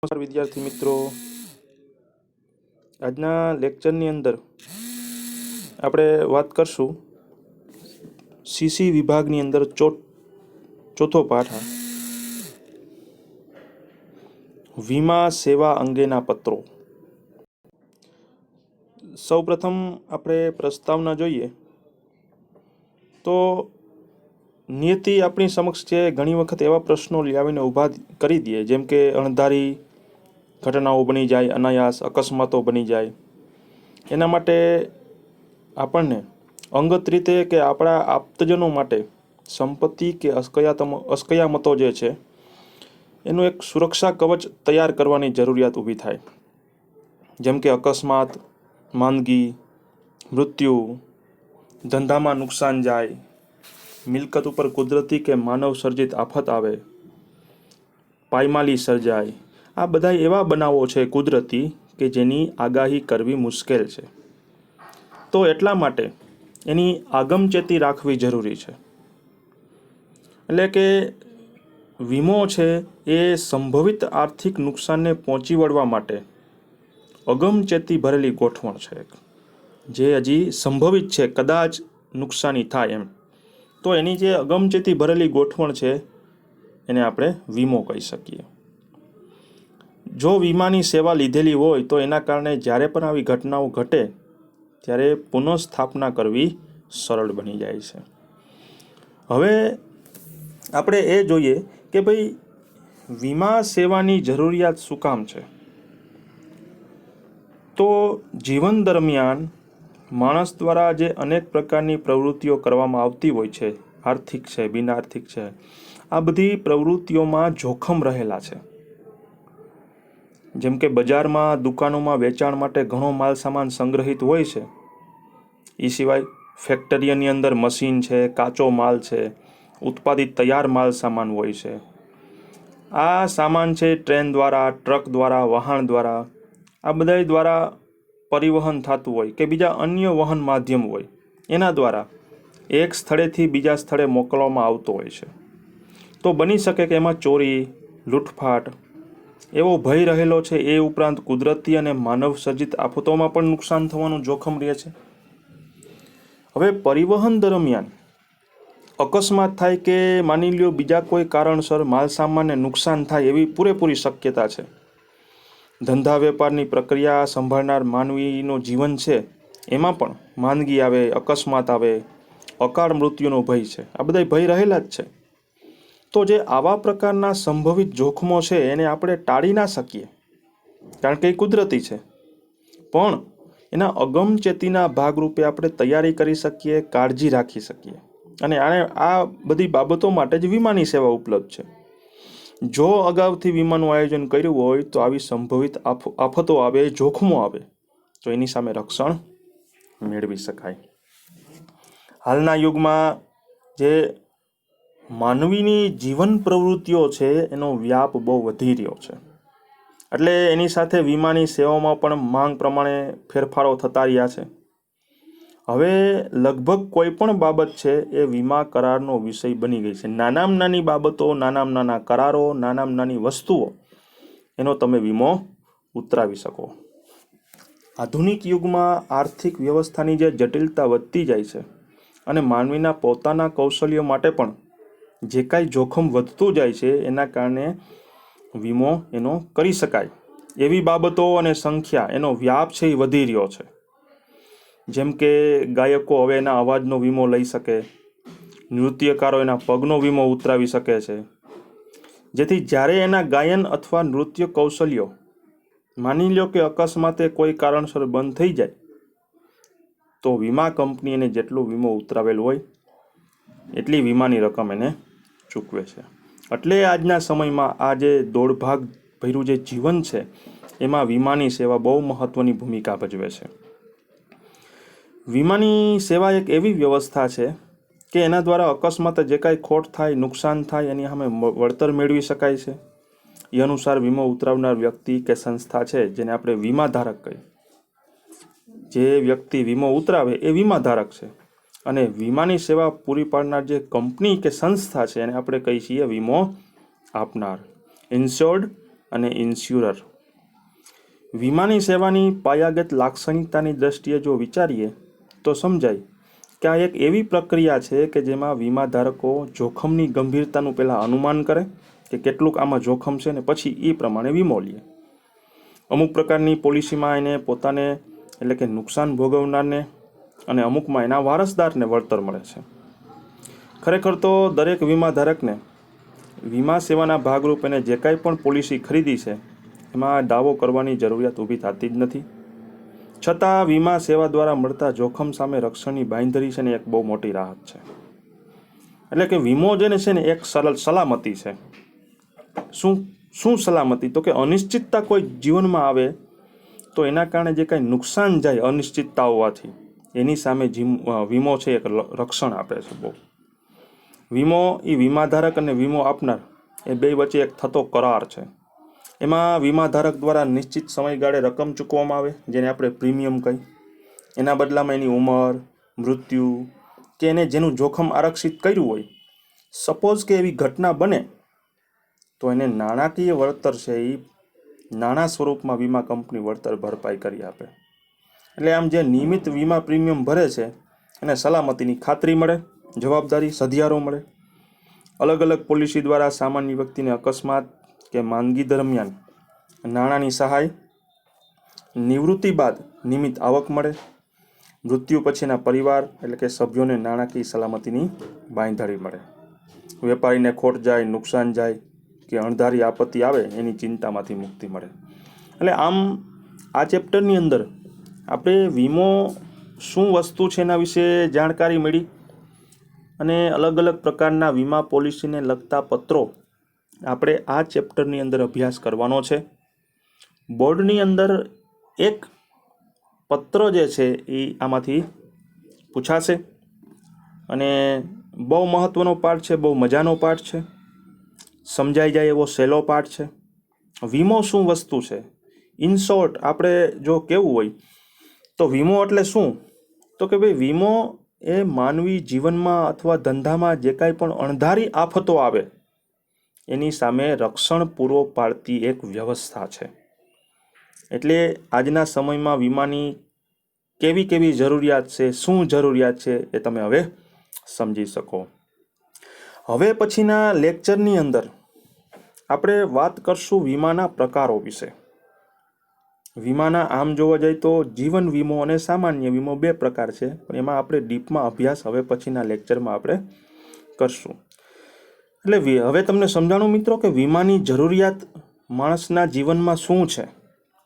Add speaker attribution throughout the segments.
Speaker 1: નમસ્કાર વિદ્યાર્થી મિત્રો, આજના લેક્ચરની અંદર આપણે વાત કરશું સીસી વિભાગની અંદર ચોથો પાઠ વીમા સેવા અંગેના પત્રો. સૌપ્રથમ આપણે પ્રસ્તાવના જોઈએ તો નિયતિ આપણી સમક્ષ છે ઘણી વખત એવા પ્રશ્નો લાવીને ઊભા કરી દે, જેમ કે અણધારી ઘટનાઓ બની જાય, અનાયાસ અકસ્માતો બની જાય. એના માટે આપણને અંગત રીતે કે આપણા આપ્તજનો માટે સંપત્તિ કે અસ્કયામતો જે છે એનું એક સુરક્ષા કવચ તૈયાર કરવાની જરૂરિયાત ઊભી થાય. જેમ કે અકસ્માત, માંદગી, મૃત્યુ, ધંધામાં નુકસાન જાય, મિલકત ઉપર કુદરતી કે માનવ સર્જિત આફત આવે, પાયમાલી સર્જાય. આ બધા એવા બનાવો છે કુદરતી કે જેની આગાહી કરવી મુશ્કેલ છે. તો એટલા માટે એની આગમચેતી રાખવી જરૂરી છે. એટલે કે વીમો છે એ સંભવિત આર્થિક નુકસાનને પહોંચી વળવા માટે અગમચેતી ભરેલી ગોઠવણ છે, જે હજી સંભવિત છે, કદાચ નુકસાની થાય એમ. તો એની જે અગમચેતી ભરેલી ગોઠવણ છે એને આપણે વીમો કહી શકીએ. જો વીમાની સેવા લીધેલી હોય તો એના કારણે જ્યારે પણ આવી ઘટનાઓ ઘટે ત્યારે પુનઃસ્થાપના કરવી સરળ બની જાય છે. હવે આપણે એ જોઈએ કે ભાઈ વીમા સેવાની જરૂરિયાત શું કામ છે. તો જીવન દરમિયાન માણસ દ્વારા જે અનેક પ્રકારની પ્રવૃત્તિઓ કરવામાં આવતી હોય છે, આર્થિક છે, બિનઆર્થિક છે, આ બધી પ્રવૃત્તિઓમાં જોખમ રહેલા છે. જેમ કે બજારમાં, દુકાનોમાં વેચાણ માટે ઘણો માલ સામાન સંગ્રહિત હોય છે. એ સિવાય ફેક્ટરીની અંદર મશીન છે, કાચો માલ છે, ઉત્પાદિત તૈયાર માલ સામાન હોય છે. આ સામાન છે ટ્રેન દ્વારા, ટ્રક દ્વારા, વહાણ દ્વારા, આ બધા દ્વારા પરિવહન થતું હોય કે બીજા અન્ય વહન માધ્યમ હોય, એના દ્વારા એક સ્થળેથી બીજા સ્થળે મોકલવામાં આવતો હોય છે. તો બની શકે કે એમાં ચોરી, લૂંટફાટ એવો ભય રહેલો છે. એ ઉપરાંત કુદરતી અને માનવ સર્જિત આફતોમાં પણ નુકસાન થવાનું જોખમ રહે છે. હવે પરિવહન દરમિયાન અકસ્માત થાય કે માની લ્યો બીજા કોઈ કારણસર માલસામાનને નુકસાન થાય એવી પૂરેપૂરી શક્યતા છે. ધંધા વેપારની પ્રક્રિયા સંભાળનાર માનવીનું જીવન છે એમાં પણ માંદગી આવે, અકસ્માત આવે, અકાળ મૃત્યુનો ભય છે. આ બધા ભય રહેલા જ છે. તો જે આવા પ્રકારના સંભવિત જોખમો છે એને આપણે ટાળી ના શકીએ, કારણ કે એ કુદરતી છે. પણ એના અગમચેતીના ભાગરૂપે આપણે તૈયારી કરી શકીએ, કાળજી રાખી શકીએ. અને આ બધી બાબતો માટે જ વીમાની સેવા ઉપલબ્ધ છે. જો અગાઉથી વીમાનું આયોજન કર્યું હોય તો આવી સંભવિત આફતો આવે, જોખમો આવે, તો એની સામે રક્ષણ મેળવી શકાય. હાલના યુગમાં જે માનવીની જીવન પ્રવૃત્તિઓ છે એનો વ્યાપ બહુ વધી રહ્યો છે. એટલે એની સાથે વીમાની સેવાઓમાં પણ માંગ પ્રમાણે ફેરફારો થતા રહ્યા છે. હવે લગભગ કોઈ પણ બાબત છે એ વીમા કરારનો વિષય બની ગઈ છે. નાનામાં નાની બાબતો, નાનામાં નાના કરારો, નાનામાં નાની વસ્તુઓ, એનો તમે વીમો ઉતરાવી શકો. આધુનિક યુગમાં આર્થિક વ્યવસ્થાની જે જટિલતા વધતી જાય છે અને માનવીના પોતાના કૌશલ્ય માટે પણ જે કાંઈ જોખમ વધતું જાય છે એના કારણે વીમો એનો કરી શકાય એવી બાબતો અને સંખ્યા, એનો વ્યાપ છે એ વધી રહ્યો છે. જેમ કે ગાયકો હવે એના અવાજનો વીમો લઈ શકે, નૃત્યકારો એના પગનો વીમો ઉતરાવી શકે છે, જેથી જ્યારે એના ગાયન અથવા નૃત્ય કૌશલ્યો માની લો કે અકસ્માતે કોઈ કારણસર બંધ થઈ જાય તો વીમા કંપની એને જેટલો વીમો ઉતરાવેલ હોય એટલી વીમાની રકમ એને ચૂકવે છે. એટલે આજના સમયમાં આ જે દોડભાગ ભર્યું જે જીવન છે એમાં વીમાની સેવા બહુ મહત્વની ભૂમિકા ભજવે છે. વીમાની સેવા એક એવી વ્યવસ્થા છે કે એના દ્વારા અકસ્માતે જે કાંઈ ખોટ થાય, નુકસાન થાય, એની સામે વળતર મેળવી શકાય છે. એ અનુસાર વીમો ઉતરાવનાર વ્યક્તિ કે સંસ્થા છે જેને આપણે વીમાધારક કહીએ, જે વ્યક્તિ વીમો ઉતરાવે એ વીમાધારક છે. અને વીમાની સેવા પૂરી પાડનાર જે કંપની કે સંસ્થા છે એને આપણે કહીએ છીએ વીમો આપનાર, ઇન્સ્યોર્ડ અને ઇન્સ્યોરર. વીમાની સેવાની પાયાગત લાક્ષણિકતાની દ્રષ્ટિએ જો વિચારીએ તો સમજાય કે આ એક એવી પ્રક્રિયા છે કે જેમાં વીમા ધારકો જોખમની ગંભીરતાનું પહેલાં અનુમાન કરે કે કેટલુંક આમાં જોખમ છે ને પછી એ પ્રમાણે વીમો લે. અમુક પ્રકારની પોલિસીમાં એને પોતાને એટલે કે નુકસાન ભોગવનારને અને અમુકમાં એના વારસદારને વળતર મળે છે. ખરેખર તો દરેક વીમા ધારકને વીમા સેવાના ભાગરૂપે એને જે કાંઈ પણ પોલિસી ખરીદી છે એમાં દાવો કરવાની જરૂરિયાત ઊભી થતી જ નથી. છતાં વીમા સેવા દ્વારા મળતા જોખમ સામે રક્ષણની બાંયધરી છે ને એક બહુ મોટી રાહત છે. એટલે કે વીમો જેને છે ને એક સરળ સલામતી છે. શું સલામતી? તો કે અનિશ્ચિતતા કોઈ જીવનમાં આવે તો એના કારણે જે કાંઈ નુકસાન જાય અનિશ્ચિતતા હોવાથી એની સામે વીમો છે એક રક્ષણ આપે છે. બહુ વીમો એ વીમાધારક અને વીમો આપનાર એ બે વચ્ચે એક થતો કરાર છે. એમાં વીમાધારક દ્વારા નિશ્ચિત સમયગાળે રકમ ચૂકવવામાં આવે જેને આપણે પ્રીમિયમ કહી. એના બદલામાં એની ઉંમર, મૃત્યુ કે એને જેનું જોખમ આરક્ષિત કર્યું હોય, સપોઝ કે એવી ઘટના બને તો એને નાણાકીય વળતર છે એ નાણાં સ્વરૂપમાં વીમા કંપની વળતર ભરપાઈ કરી આપે. એટલે આમ જે નિયમિત વીમા પ્રીમિયમ ભરે છે એને સલામતીની ખાતરી મળે, જવાબદારી, સધિયારો મળે. અલગ અલગ પોલિસી દ્વારા સામાન્ય વ્યક્તિને અકસ્માત કે માંદગી દરમિયાન નાણાંની સહાય, નિવૃત્તિ બાદ નિયમિત આવક મળે, મૃત્યુ પછીના પરિવાર એટલે કે સભ્યોને નાણાકીય સલામતીની બાંયધરી મળે, વેપારીને ખોટ જાય, નુકસાન જાય કે અણધારી આપત્તિ આવે એની ચિંતામાંથી મુક્તિ મળે. એટલે આમ આ ચેપ્ટરની અંદર આપણે વીમો શું વસ્તુ છે એના વિશે જાણકારી મળી અને અલગ અલગ પ્રકારના વીમા પોલિસીને લગતા પત્રો આપણે આ ચેપ્ટરની અંદર અભ્યાસ કરવાનો છે. બોર્ડની અંદર એક પત્ર જે છે એ આમાંથી પૂછાશે અને બહુ મહત્ત્વનો પાઠ છે, બહુ મજાનો પાઠ છે, સમજાઈ જાય એવો સહેલો પાઠ છે. વીમો શું વસ્તુ છે? ઇન શોર્ટ આપણે જો કહેવું હોય તો વીમો એટલે શું? તો કે ભાઈ વીમો એ માનવી જીવનમાં અથવા ધંધામાં જે કાંઈ પણ અણધારી આફતો આવે એની સામે રક્ષણ પૂરો પાડતી એક વ્યવસ્થા છે. એટલે આજના સમયમાં વીમાની કેવી કેવી જરૂરિયાત છે, શું જરૂરિયાત છે એ તમે હવે સમજી શકો. હવે પછીના લેક્ચરની અંદર આપણે વાત કરશું વીમાના પ્રકારો વિશે. વીમાના આમ જોવા જાય તો જીવન વીમો અને સામાન્ય વીમો બે પ્રકાર છે, પણ એમાં આપણે ડીપમાં અભ્યાસ હવે પછીના લેક્ચરમાં આપણે કરશું. એટલે હવે તમને સમજાણું મિત્રો કે વીમાની જરૂરિયાત માણસના જીવનમાં શું છે,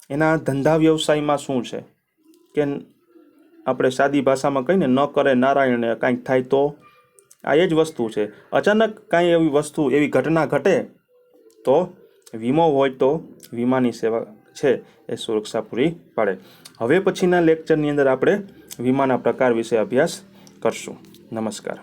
Speaker 1: એના ધંધા વ્યવસાયમાં શું છે, કે આપણે સાદી ભાષામાં કહીને ન કરે નારાયણ, કાંઈક થાય તો આ એ જ વસ્તુ છે. અચાનક કાંઈ એવી વસ્તુ, એવી ઘટના ઘટે તો વીમો હોય તો વીમાની સેવા છે એ સુરક્ષા પૂરી પાડે. હવે પછીના લેક્ચરની અંદર આપણે વીમાના પ્રકાર વિશે અભ્યાસ કરશું. નમસ્કાર.